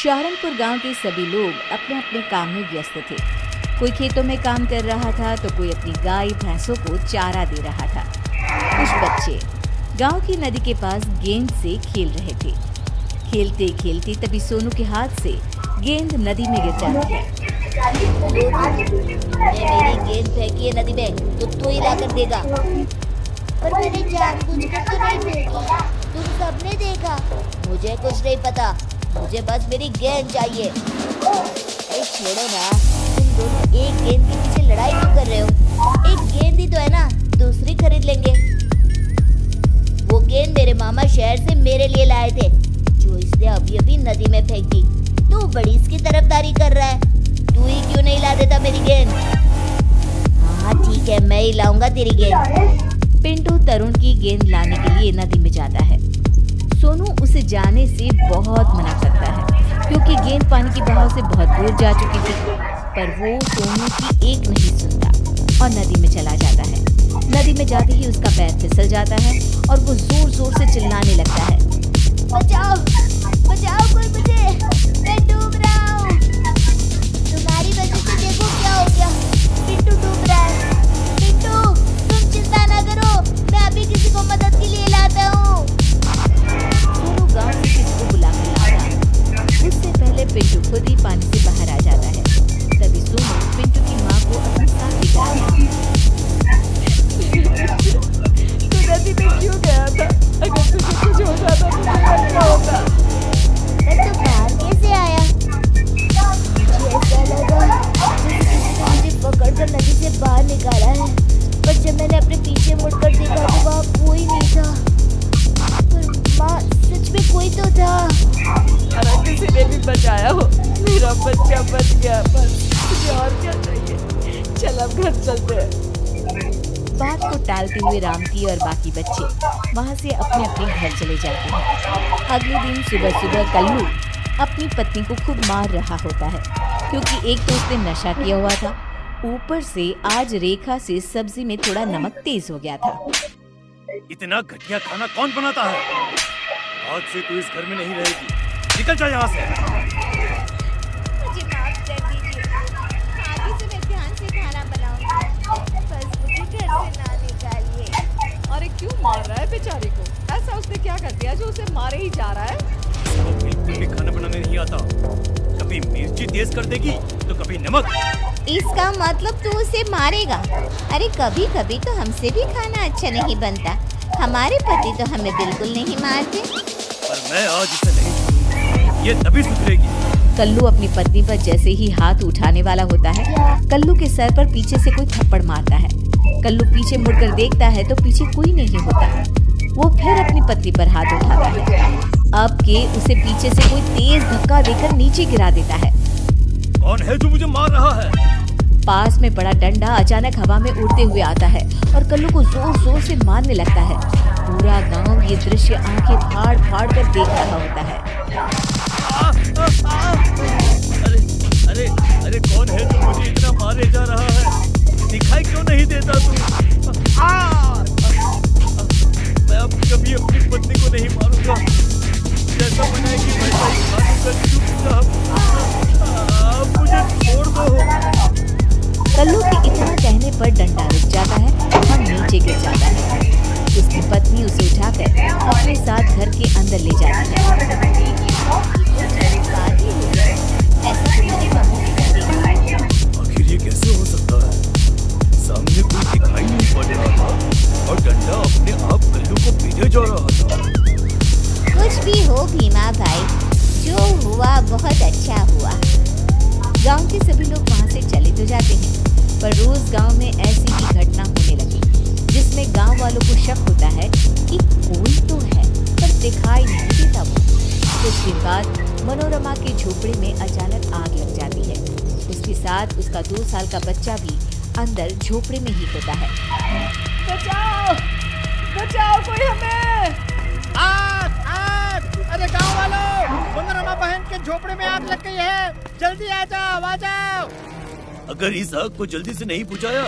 सहारनपुर गांव के सभी लोग अपने अपने काम में व्यस्त थे। कोई खेतों में काम कर रहा था तो कोई अपनी गाय भैंसों को चारा दे रहा था। कुछ बच्चे गांव की नदी के पास गेंद से खेल रहे थे। खेलते खेलते तभी सोनू के हाथ से गेंद नदी में गिर जाती है। मेरी गेंद फेंकी है नदी में तो तू ही लाकर देगा। पर मैंने जानबूझकर तो नहीं फेंकी, तुम सबने देखा। मुझे कुछ नहीं पता, मुझे बस मेरी गेंद चाहिए। अरे छोड़ो ना, तुम दोनों एक गेंद के पीछे लड़ाई क्यों कर रहे हो? एक गेंद ही तो है ना, दूसरी खरीद लेंगे। वो गेंद मेरे मामा शहर से मेरे लिए लाए थे, जो इसने अभी अभी नदी में फेंक दी। तू बड़ी इसकी तरफदारी कर रहा है, तू ही क्यों नहीं ला देता मेरी गेंद? हाँ ठीक है, मैं ही लाऊंगा तेरी गेंद। पिंटू तरुण की गेंद लाने के लिए नदी में जाता है। सोनू उसे जाने से बहुत मना करता है क्योंकि गेंद पानी के बहाव से बहुत दूर जा चुकी थी, पर वो सोनू की एक नहीं सुनता और नदी में चला जाता है। नदी में जाते ही उसका पैर फिसल जाता है और वो जोर जोर से चिल्लाने लगता है, बचाओ बचाओ कोई मुझे, मैं डूब रहा हूँ। तुम्हारी वजह से देखो क्या हो गया, पिंटू डूब रहा है। पिंटू तुम चिंता ना करो, मैं अभी किसी को मदद के लिए लाता हूँ। सोनू गांव से किसी को बुलाकर लाता, उससे पहले पिंटू खुद ही पानी से बाहर आ जाता है। तभी सोनू पिंटू की माँ को अपने साथ लेकर तू नदी में क्यों गया था? अगर तुझे कुछ हो जाता तो क्या होता? मैं तो बाहर कैसे आया? मुझे ऐसा लगा जैसे किसी ने मुझे पकड़कर नदी से बाहर निकाला है, पर जब मैंने अपने पीछे मुड़कर देखा तो वहाँ कोई नहीं था। पर माँ, सच में कोई तो था। अरे किसी ने भी बचाया हो, मेरा बच्चा बच गया, बस मुझे और क्या चाहिए? चल अब घर चलते हैं। बात को टालते हुए रामती और बाकी बच्चे वहां से अपने अपने घर चले जाते हैं। अगले दिन सुबह सुबह कल्लू अपनी पत्नी को खूब मार रहा होता है क्योंकि एक तो उसने नशा किया हुआ था, ऊपर से आज रेखा से सब्जी में थोड़ा नमक तेज हो गया था। इतना घटिया खाना कौन बनाता है? आज से तू इस घर में नहीं रहेगी, निकल जा यहाँ से। मुझे माफ कर दीजिए, आगे से मैं ध्यान से खाना बनाऊंगी, बस मुझे घर से ना निकालिए। अरे क्यों मार रहा है बेचारे को? ऐसा उसने क्या कर दिया जो उसे मारे ही जा रहा है? बिल्कुल भी खाना बनाने नहीं आता, कभी मिर्ची तेज कर देगी तो कभी नमक। इसका मतलब तू उसे मारेगा? अरे कभी कभी तो हमसे भी खाना अच्छा नहीं बनता, हमारे पति तो हमें बिल्कुल नहीं मारते। पर मैं आज इसे नहीं छोड़ूंगा, ये तभी सुधरेगी। कल्लू अपनी पत्नी पर जैसे ही हाथ उठाने वाला होता है, कल्लू के सर पर पीछे से कोई थप्पड़ मारता है। कल्लू पीछे मुड़कर देखता है तो पीछे कोई नहीं होता। वो फिर अपनी पत्नी पर हाथ उठाता है, अब के उसे पीछे से कोई तेज धक्का देकर नीचे गिरा देता है। कौन है जो मुझे मार रहा है? पास में बड़ा डंडा अचानक हवा में उड़ते हुए आता है और कल्लू को जोर जोर से मारने लगता है। पूरा गांव ये दृश्य आंखें फाड़ फाड़ कर देख रहा होता है। अरे अरे अरे कौन है जो मुझे इतना मारे जा रहा है? दिखाई क्यों नहीं देता तू? मैं अब कभी अपनी पत्नी को नहीं मारूंगा, जैसा बनाएगी वैसा ही खाऊंगा। चुपचाप मुझे छोड़ दो। कल्लू के इतना कहने पर डंडा रुक जाता है और नीचे गिर जाता है। उसकी पत्नी उसे उठाकर अपने साथ घर के अंदर ले जाती है। आखिर ये कैसे हो सकता है? सामने कोई दिखाई नहीं पड़ रहा था और डंडा अपने आप कल्लू को पीछे जा रहा था। कुछ भी हो भीमा भाई, जो हुआ बहुत अच्छा हुआ। गांव के सभी लोग वहां से चले तो जाते हैं, पर रोज गांव में ऐसी ही घटना होने लगी जिसमें गांव वालों को शक होता है कि कोई तो है पर दिखाई नहीं देता वो। कुछ दिन बाद मनोरमा के झोपड़े में अचानक आग लग जाती है। उसके साथ उसका 2 साल का बच्चा भी अंदर झोपड़े में ही होता है। बचाओ बचाओ कोई हमें! आग आग! अरे गाँव वालों, मनोरमा बहन के झोपड़े में आग लग गई है, जल्दी आ जाओ आ जाओ। अगर इस आग को जल्दी से नहीं बुझाया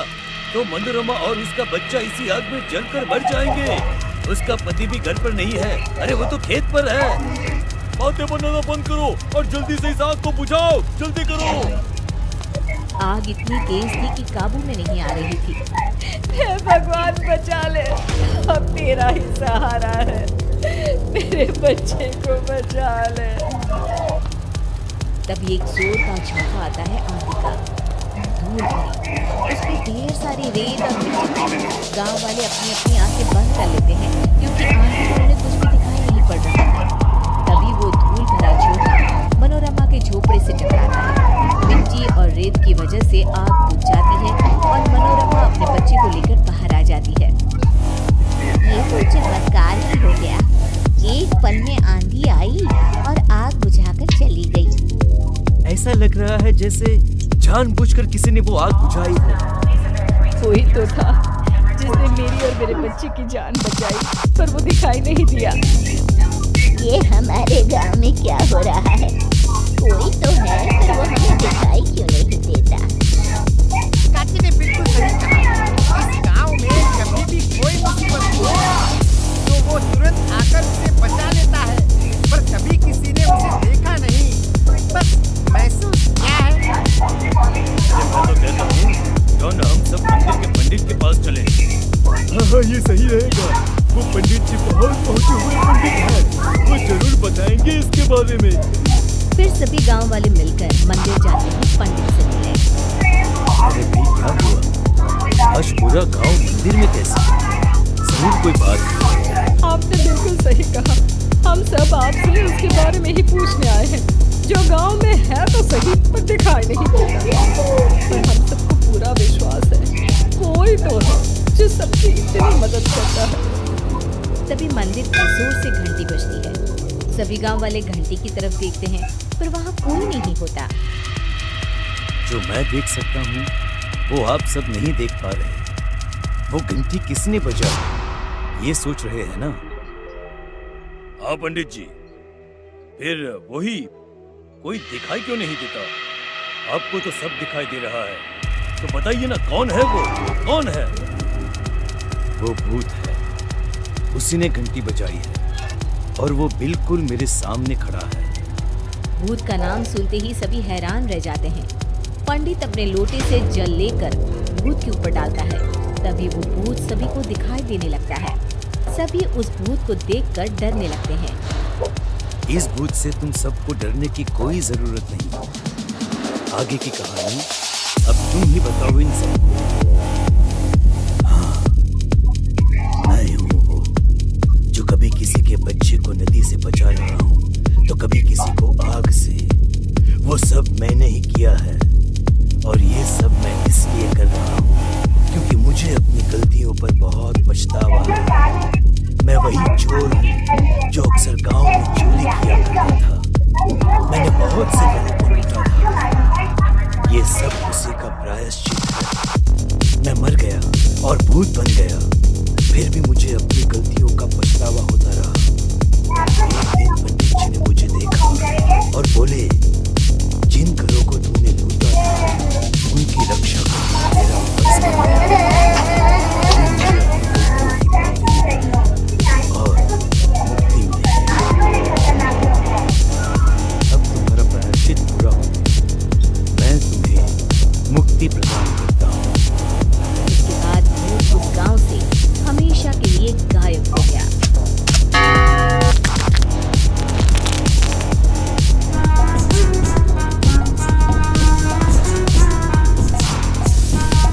तो मनोरमा और उसका बच्चा इसी आग में जलकर मर जाएंगे। उसका पति भी घर पर नहीं है, अरे वो तो खेत पर है। बातें बनाना बंद करो और जल्दी से इस आग को बुझाओ, जल्दी करो। आग इतनी तेज थी कि काबू में नहीं आ रही थी। हे भगवान बचा ले, अब तेरा ही सहारा है, मेरे बच्चे को बचा ले। तभी एक जोर का झोंका आता है आंधी का। धूल भरी, उसमें ढेर सारी रेत और मिट्टी। गांव वाले अपनी अपनी आंखें बंद कर लेते हैं क्योंकि आंधी में उन्हें कुछ भी दिखाई नहीं पड़ रहा है। तभी वो धूल भरा झोंका मनोरमा के झोपड़े से टकराता है। मिट्टी और रेत की वजह से आग बुझ जाती है और मनोरमा अपने बच्चे को लेकर बाहर आ जाती है। ये तो चमत्कार ही हो गया। एक पल में आंधी आई और आग बुझाकर चली गई। ऐसा लग रहा है जैसे जानबूझकर किसी ने वो आग बुझाई हो। कोई तो था जिसने मेरी और मेरे बच्चे की जान बचाई, पर वो दिखाई नहीं दिया। ये हमारे गांव में क्या हो रहा है? कोई तो है पर वो हमें दिखाई क्यों नहीं देता? काकी ने बिल्कुल सही कहा। इस गांव में कभी भी कोई मुसीबत हो तो वो तुरंत आकर उसे बचा लेता है, पर कभी किसी ने उसे देखा नहीं, बस महसूस किया है। मैं तो कहता हूँ क्यों ना हम सब मंदिर के पंडित के पास चले। हाँ, ये सही रहेगा। वो पंडित जी बहुत पहुंचे हुए पंडित हैं, वो जरूर बताएंगे इसके बारे में। फिर सभी गांव वाले मिलकर मंदिर जाते हैं पंडित से मिले। अरे भी क्या हुआ? आज पूरा गांव मंदिर में कैसे? जरूर कोई बात है। आपने बिल्कुल सही कहा। हम सब आपसे उसके बारे में ही पूछने आए हैं, जो गांव में है तो सही पर दिखाई नहीं देता। पर हम सबको पूरा विश्वास है कोई तो है जो सबकी इतनी मदद करता है। तभी मंदिर में जोर से घंटी बजती है। सभी गांव वाले घंटी की तरफ देखते हैं पर वहाँ कोई नहीं होता। जो मैं देख सकता हूँ वो आप सब नहीं देख पा रहे। वो घंटी किसने बजा ये सोच रहे हैं ना? हाँ पंडित जी, फिर वही कोई दिखाई क्यों नहीं देता? आपको तो सब दिखाई दे रहा है, तो बताइए ना कौन है वो? कौन है? वो भूत है, उसी ने घंटी बजाई है और वो बिल्कुल मेरे सामने खड़ा है। भूत का नाम सुनते ही सभी हैरान रह जाते हैं। पंडित अपने लोटे से जल लेकर भूत के ऊपर डालता है। तभी वो भूत सभी को दिखाई देने लगता है। सभी उस भूत को देखकर डरने लगते हैं। इस भूत से तुम सबको डरने की कोई जरूरत नहीं। आगे की कहानी अब तुम ही बताओ इन सबको। हाँ, मैं हूँ वो जो कभी किसी के बच्चे को नदी से बचा रहा हूँ तो कभी किसी को आग से। वो सब मैंने ही किया है और ये सब मैं इसलिए कर रहा हूँ क्योंकि मुझे अपनी गलतियों पर बहुत पछतावा है। मैं वही चोर हूँ जो अक्सर गांव में चोरी किया करता था। मैंने बहुत से लोगों को लूटा था। ये सब उसी का प्रायश्चित है। मैं मर गया और भूत बन गया, फिर भी मुझे अपनी गलतियों का पछतावा होता रहा। एक दिन पंडित जी ने मुझे देखा और बोले, जिन घरों को तूने लूटा था उनकी रक्षा करना तेरा फर्ज बन गया।